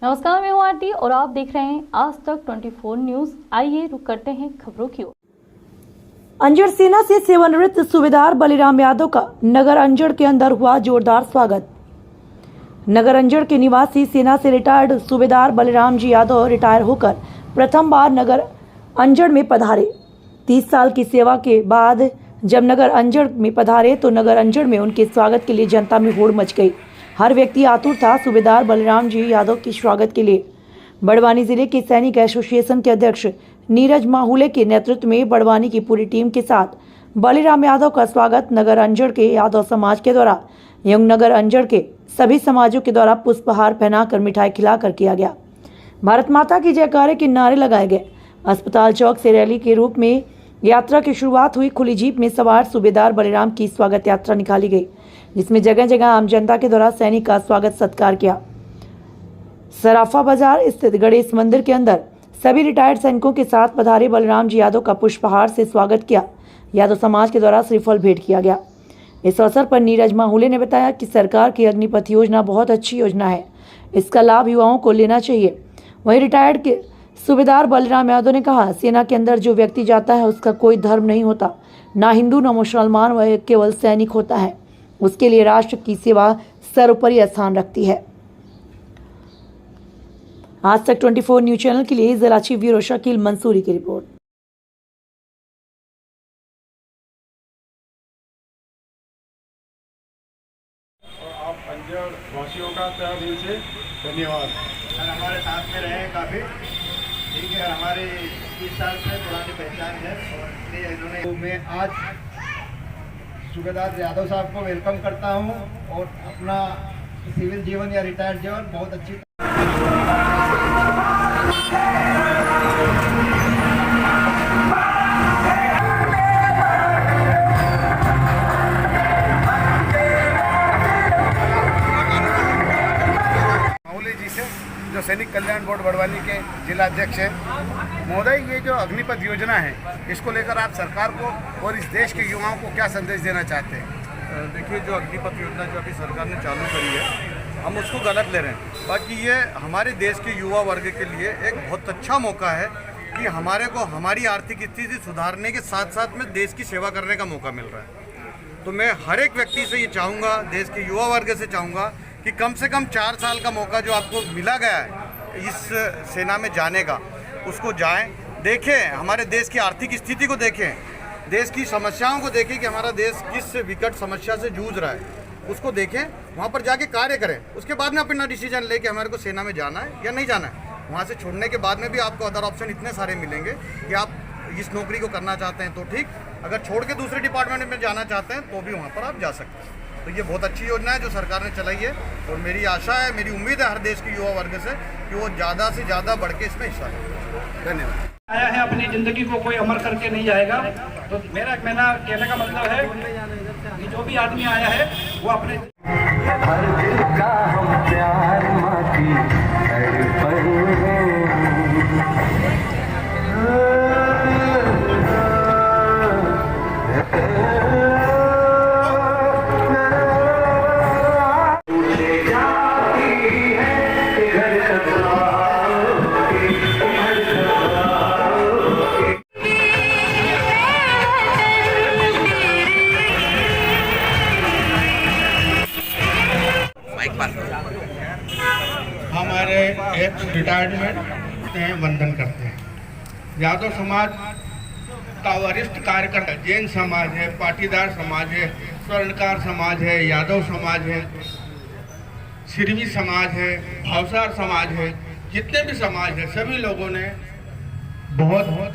नमस्कार, मैं हूं आरती और आप देख रहे हैं आज तक 24 न्यूज। आइए रुक करते हैं खबरों की ओर। अंजड़ सेना से सेवानिवृत्त सूबेदार बलिराम यादव का नगर अंजड़ के अंदर हुआ जोरदार स्वागत। नगर अंजड़ के निवासी सेना से रिटायर्ड सूबेदार बलिराम जी यादव रिटायर होकर प्रथम बार नगर अंजड़ में पधारे। 30 साल की सेवा के बाद जब नगर अंजड़ में पधारे तो नगर अंजड़ में उनके स्वागत के लिए जनता में होड़ मच गई। हर व्यक्ति आतुर था सूबेदार बलिराम जी यादव के स्वागत के लिए। बड़वानी जिले के सैनिक एसोसिएशन के अध्यक्ष नीरज माहुले के नेतृत्व में बड़वानी की पूरी टीम के साथ बलिराम यादव का स्वागत नगर अंजड़ के यादव समाज के द्वारा एवं नगर अंजड़ के सभी समाजों के द्वारा पुष्पहार पहनाकर मिठाई खिलाकर किया गया। भारत माता की जयकारे के नारे लगाए गए। अस्पताल चौक से रैली के रूप में यात्रा की शुरुआत हुई। खुली जीप में सवार सूबेदार बलिराम की स्वागत यात्रा निकाली गई, जिसमें जगह जगह आम जनता के द्वारा सैनिक का स्वागत सत्कार किया। सराफा बाजार स्थित गणेश मंदिर के अंदर सभी रिटायर्ड सैनिकों के साथ पधारे बलिराम जी यादव का पुष्पहार से स्वागत किया। यादव समाज के द्वारा श्रीफल भेंट किया गया। इस अवसर पर नीरज माहुले ने बताया कि सरकार की अग्निपथ योजना बहुत अच्छी योजना है, इसका लाभ युवाओं को लेना चाहिए। वहीं रिटायर्ड के सूबेदार बलिराम यादव ने कहा, सेना के अंदर जो व्यक्ति जाता है उसका कोई धर्म नहीं होता, ना हिंदू ना मुसलमान, वह केवल सैनिक होता है। उसके लिए राष्ट्र की सेवा सर्वोपरि स्थान रखती है। आज तक 24 न्यूज चैनल के लिए जिला चीफ ब्यूरो शकील मंसूरी की रिपोर्ट। आप अंजड़ वासियों का तहे दिल से धन्यवाद। हमारे साथ में रहे काफ़ी ठीक है। हमारे 30 साल से पुरानी पहचान है और इसलिए इन्होंने तो मैं आज सूबेदार यादव साहब को वेलकम करता हूं और अपना सिविल जीवन या रिटायर्ड जीवन बहुत अच्छी जो सैनिक कल्याण बोर्ड बड़वानी के जिला अध्यक्ष हैं। महोदय, ये जो अग्निपथ योजना है, इसको लेकर आप सरकार को और इस देश के युवाओं को क्या संदेश देना चाहते हैं? देखिए, जो अग्निपथ योजना जो अभी सरकार ने चालू करी है, हम उसको गलत ले रहे हैं। बाकी ये हमारे देश के युवा वर्ग के लिए एक बहुत अच्छा मौका है कि हमारे को हमारी आर्थिक स्थिति सुधारने के साथ साथ में देश की सेवा करने का मौका मिल रहा है। तो मैं हर एक व्यक्ति से ये चाहूँगा, देश के युवा वर्ग से चाहूँगा कि कम से कम 4 साल का मौका जो आपको मिला गया है इस सेना में जाने का, उसको जाएं, देखें, हमारे देश की आर्थिक स्थिति को देखें, देश की समस्याओं को देखें कि हमारा देश किस विकट समस्या से जूझ रहा है, उसको देखें, वहाँ पर जाके कार्य करें। उसके बाद में अपना डिसीजन ले कि हमारे को सेना में जाना है या नहीं जाना है। वहाँ से छोड़ने के बाद में भी आपको अदर ऑप्शन इतने सारे मिलेंगे कि आप इस नौकरी को करना चाहते हैं तो ठीक, अगर छोड़ के दूसरे डिपार्टमेंट में जाना चाहते हैं तो भी वहाँ पर आप जा सकते हैं। तो ये बहुत अच्छी योजना है जो सरकार ने चलाई है और मेरी आशा है, मेरी उम्मीद है हर देश के युवा वर्ग से कि वो ज़्यादा से ज़्यादा बढ़ के इसमें हिस्सा लें। धन्यवाद। आया है, अपनी ज़िंदगी को कोई अमर करके नहीं जाएगा। तो मेरा कहने का मतलब है कि जो भी आदमी आया है वो अपने हमारे एक्स रिटायरमेंट हैं वंदन करते हैं। यादव समाज का वरिष्ठ कार्यकर्ता जैन समाज है, पाटीदार समाज है, स्वर्णकार समाज है, यादव समाज है, सिरवी समाज है, भावसार समाज है, जितने भी समाज है सभी लोगों ने बहुत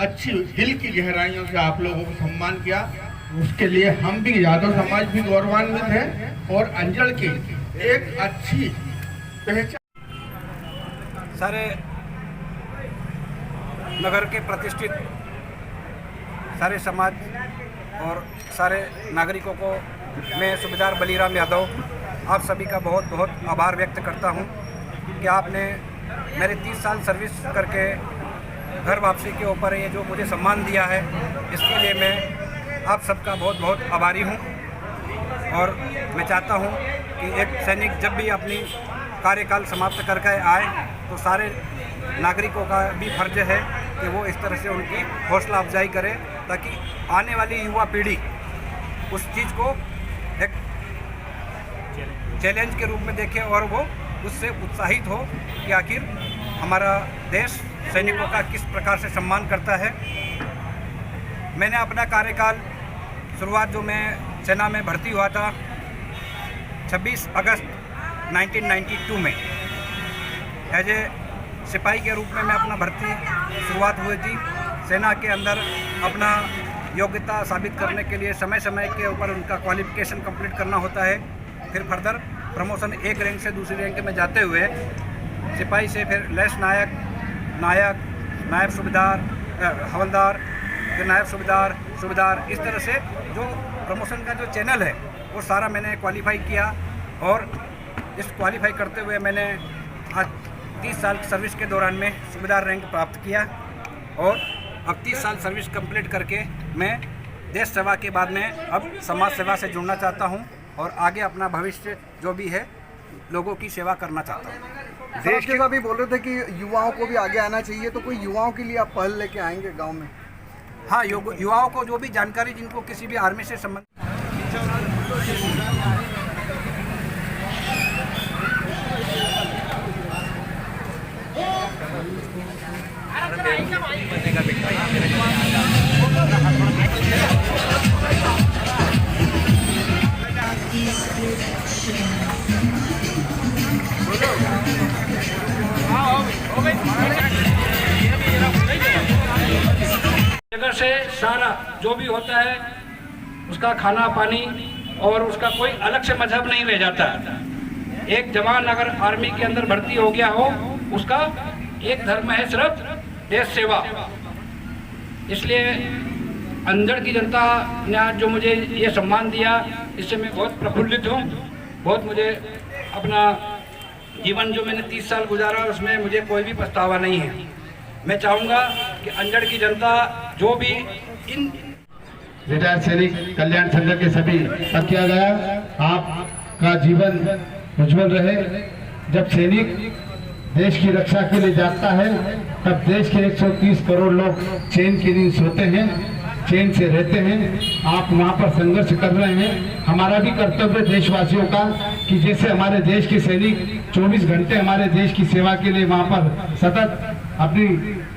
अच्छी दिल की गहराइयों से आप लोगों को सम्मान किया। उसके लिए हम भी यादव समाज भी गौरवान्वित हैं और अंजड़ की एक अच्छी पहचान। सारे नगर के प्रतिष्ठित सारे समाज और सारे नागरिकों को मैं सूबेदार बलिराम यादव आप सभी का बहुत बहुत आभार व्यक्त करता हूं कि आपने मेरे 30 साल सर्विस करके घर वापसी के ऊपर ये जो मुझे सम्मान दिया है, इसके लिए मैं आप सबका बहुत बहुत आभारी हूं। और मैं चाहता हूं कि एक सैनिक जब भी अपनी कार्यकाल समाप्त करके आए, तो सारे नागरिकों का भी फर्ज है कि वो इस तरह से उनकी हौसला अफजाई करे, ताकि आने वाली युवा पीढ़ी उस चीज़ को एक चैलेंज के रूप में देखे और वो उससे उत्साहित हो कि आखिर हमारा देश सैनिकों का किस प्रकार से सम्मान करता है। मैंने अपना कार्यकाल शुरुआत जो मैं सेना में भर्ती हुआ था 26 अगस्त 1992 में एज ए सिपाही के रूप में मैं अपना भर्ती शुरुआत हुई थी। सेना के अंदर अपना योग्यता साबित करने के लिए समय समय के ऊपर उनका क्वालिफिकेशन कंप्लीट करना होता है। फिर फर्दर प्रमोशन एक रैंक से दूसरी रैंक में जाते हुए सिपाही से फिर लेस नायक, नायब सूबेदार, हवलदार, फिर नायब सूबेदार, सूबेदार, इस तरह से जो प्रमोशन का जो चैनल है वो सारा मैंने क्वालिफाई किया। और इस क्वालिफाई करते हुए मैंने आज 30 साल सर्विस के दौरान में सूबेदार रैंक प्राप्त किया। और अब 30 साल सर्विस कंप्लीट करके मैं देश सेवा के बाद में अब समाज सेवा से जुड़ना चाहता हूं और आगे अपना भविष्य जो भी है लोगों की सेवा करना चाहता हूं। देश के अभी बोल रहे थे कि युवाओं को भी आगे आना चाहिए, तो कोई युवाओं के लिए आप पहल लेके आएंगे गांव में? हाँ, युवाओं को जो भी जानकारी जिनको किसी भी आर्मी से संबंध जगह से सारा जो भी होता है उसका खाना पानी और उसका कोई अलग से मजहब नहीं रह जाता। एक जवान अगर आर्मी के अंदर भर्ती हो गया हो उसका एक धर्म है, सिर्फ देश सेवा। इसलिए अंजड़ की जनता ने आज जो मुझे ये सम्मान दिया इससे मैं बहुत प्रफुल्लित हूँ। बहुत मुझे अपना जीवन जो मैंने 30 साल गुजारा उसमें मुझे कोई भी पछतावा नहीं है। मैं चाहूँगा कि अंजड़ की जनता जो भी इन रिटायर्ड सैनिक कल्याण संघ के सभी किया गया, आपका जीवन उज्जवल रहे। जब सैनिक देश की रक्षा के लिए जागता है तब देश के 130 करोड़ लोग चैन की नींद सोते हैं, चैन से रहते हैं। आप वहाँ पर संघर्ष कर रहे हैं। हमारा भी कर्तव्य देशवासियों का कि जैसे हमारे देश के सैनिक 24 घंटे हमारे देश की सेवा के लिए वहाँ पर सतत अपनी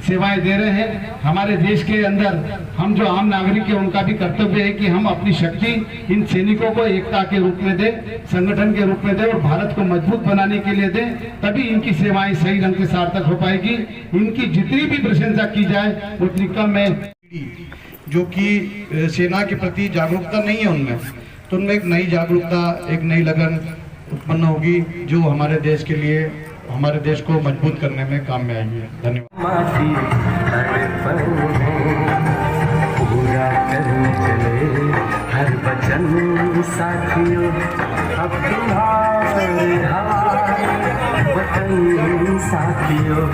सेवाएं दे रहे हैं। हमारे देश के अंदर हम जो आम नागरिक हैं उनका भी कर्तव्य है कि हम अपनी शक्ति इन सैनिकों को एकता के रूप में दें, संगठन के रूप में दें और भारत को मजबूत बनाने के लिए दें। तभी इनकी सेवाएं सही ढंग से सार्थक हो पाएगी। इनकी जितनी भी प्रशंसा की जाए उतनी कम है। जो कि सेना के प्रति जागरूकता नहीं है उनमें, तो उनमें एक नई जागरूकता, एक नई लगन उत्पन्न होगी जो हमारे देश के लिए, हमारे देश को मजबूत करने में काम में आएगी। धन्यवाद। पूरा करने चले हर वचन साथियों, अब तुम्हारे हाथ वतन साथियों।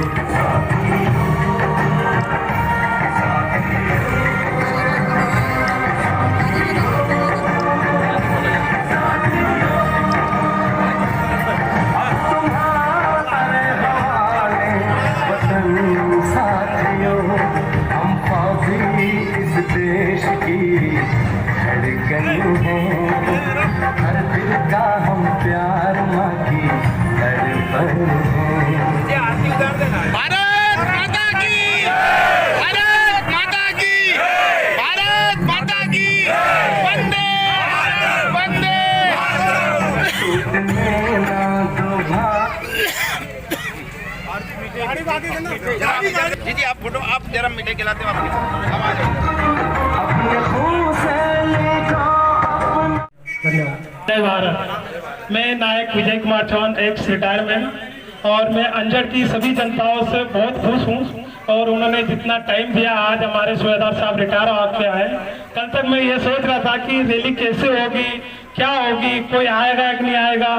जी आप फोटो आप जरा मिठाई खिलाते हो जय भारत। मैं नायक विजय कुमार चौहान, एक्स रिटायरमेंट, और मैं अंजड़ की सभी जनताओं से बहुत खुश हूँ और उन्होंने जितना टाइम दिया। आज हमारे सूबेदार साहब रिटायर होकर आए। कल तक मैं ये सोच रहा था कि रैली कैसे होगी, क्या होगी, कोई आएगा कि नहीं आएगा,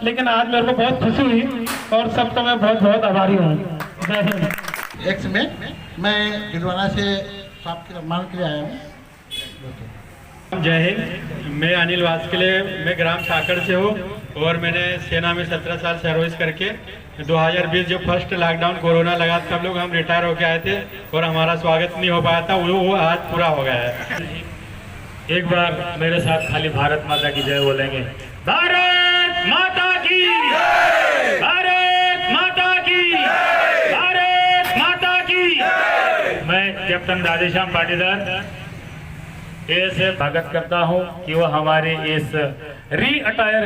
लेकिन आज मेरे को बहुत खुशी हुई और सबका मैं बहुत बहुत आभारी हूँ। जय हिंद। एक्स में मैं गिरवाना से आपके सम्मान के लिए आया हूँ। जय हिंद। मैं अनिल वास्कले, मैं ग्राम साकड़ से हूँ और मैंने सेना में 17 साल सर्विस करके 2020 जो फर्स्ट लॉकडाउन कोरोना लगा तब लोग हम रिटायर होके आए थे और हमारा स्वागत नहीं हो पाया था, वो आज पूरा हो गया है। एक बार मेरे साथ खाली भारत माता की जय बोलेंगे। भारत माता की जय! भारत माता की जय! भारत माता की जय! मैं कैप्टन राधेश्याम पाटीदार ऐसे स्वागत करता हूं कि वो हमारे इस रिटायर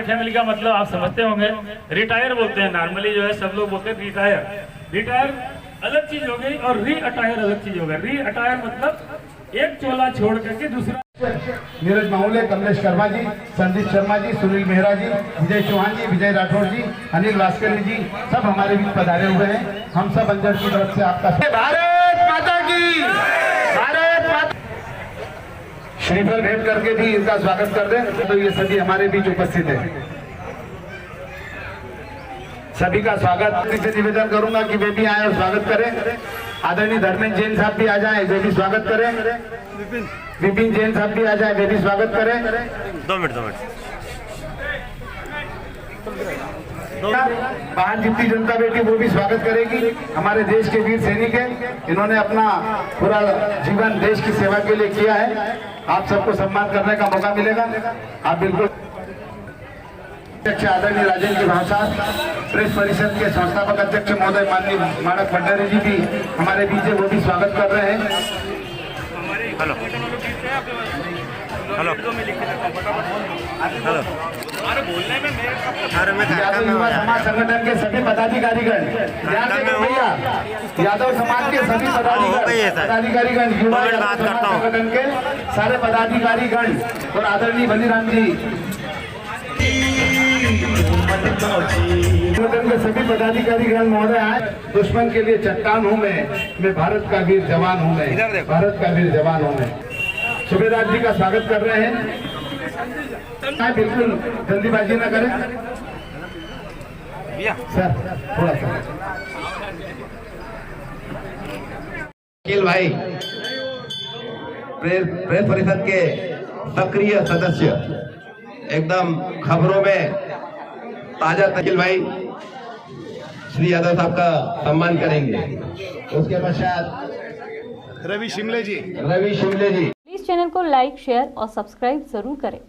फैमिली का मतलब आप समझते होंगे। रिटायर बोलते हैं नॉर्मली, जो है सब लोग बोलते हैं रिटायर अलग चीज हो गई और रीअटायर अलग चीज हो गई। रीअटायर मतलब एक चोला छोड़ करके दूसरा। नीरज माहौले, कमलेश शर्मा जी, संदीप शर्मा जी, सुनील मेहरा जी, विजय चौहान जी, विजय राठौर जी, अनिल वास्करी जी, सब हमारे बीच पधारे हुए हैं। हम सब अंजड़ की तरफ से आपका भारत माता की भारत माता श्रीफल भेंट करके भी इनका स्वागत कर दें। तो ये सभी हमारे बीच उपस्थित है, सभी का स्वागत से निवेदन करूंगा कि वे भी आए और स्वागत करें। आदरणीय धर्मेंद्र जैन साहब भी आ जाए, वे भी स्वागत करें। विपिन जैन साहब भी आ जाए, वे भी स्वागत करें। 2 मिनट बाहर जितनी जनता बैठी वो भी स्वागत करेगी। हमारे देश के वीर सैनिक हैं, इन्होंने अपना पूरा जीवन देश की सेवा के लिए किया है। आप सबको सम्मान करने का मौका मिलेगा। आप बिल्कुल अध्यक्ष आदरणीय राजेंद्र भाषा, प्रेस परिषद के संस्थापक अध्यक्ष महोदय माननीय मानक भंडारी जी भी हमारे बीच है, वो भी स्वागत कर रहे हैं। हेलो हेलो हेलो यादव युवा समाज संगठन के सभी पदाधिकारीगण, भैया यादव समाज के सभी पदाधिकारीगण, युवा संगठन के सारे पदाधिकारीगण और आदरणीय बलिराम जी संगठन के सभी पदाधिकारीगण महोदय आए। दुश्मन के लिए चट्टान हूँ मैं भारत का वीर जवान हूँ मैं, भारत का वीर जवान हूँ मैं। सूबेदार जी का स्वागत कर रहे हैं। बिल्कुल जल्दीबाजी न करें सर, थोड़ा सा। अखिल भाई प्रेस परिषद के सक्रिय सदस्य, एकदम खबरों में ताजा अखिल भाई श्री यादव साहब का सम्मान करेंगे। उसके पश्चात रवि शिमले जी। प्लीज चैनल को लाइक, शेयर और सब्सक्राइब जरूर करें।